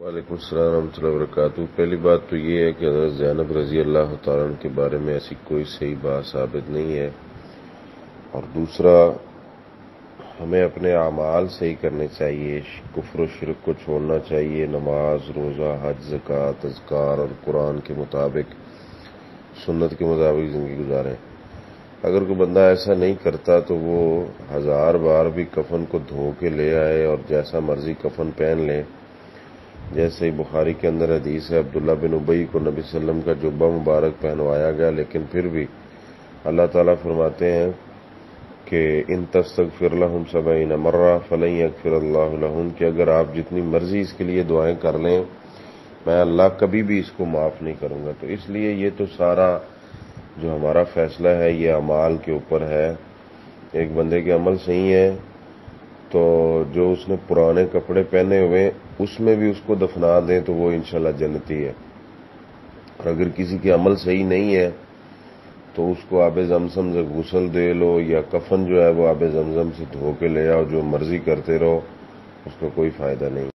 وعلیکم السلام ورحمۃ اللہ وبرکاتہ۔ پہلی بات تو یہ ہے کہ حضرت زینب رضی اللہ تعالیٰ عنہ کے بارے میں ایسی کوئی صحیح بات ثابت نہیں ہے، اور دوسرا ہمیں اپنے اعمال صحیح کرنے چاہیے، کفر و شرک کو چھوڑنا چاہیے، نماز روزہ حج زکوٰۃ اذکار اور قرآن کے مطابق سنت کے مطابق زندگی گزاریں۔ اگر کوئی بندہ ایسا نہیں کرتا تو وہ 1000 بار بھی کفن کو دھو کے لے آئے اور جیسا مرضی کفن پہن لے، جیسے بخاری کے اندر حدیث ہے عبداللہ بن ابی کو نبی صلی اللہ علیہ وسلم کا جبہ مبارک پہنوایا گیا، لیکن پھر بھی اللہ تعالیٰ فرماتے ہیں کہ ان تستغفر لهم 70 مرہ فلن یغفر اللہ لهم، کہ اگر آپ جتنی مرضی اس کے لیے دعائیں کر لیں میں اللہ کبھی بھی اس کو معاف نہیں کروں گا۔ تو اس لیے یہ تو سارا جو ہمارا فیصلہ ہے یہ اعمال کے اوپر ہے۔ ایک بندے کے عمل صحیح ہے تو جو اس نے پرانے کپڑے پہنے ہوئے اس میں بھی اس کو دفنا دیں تو وہ انشاءاللہ جنتی ہے، اور اگر کسی کے عمل صحیح نہیں ہے تو اس کو آب زمزم سے غسل دے لو یا کفن جو ہے وہ آب زمزم سے دھو کے لے آؤ، جو مرضی کرتے رہو، اس کا کوئی فائدہ نہیں۔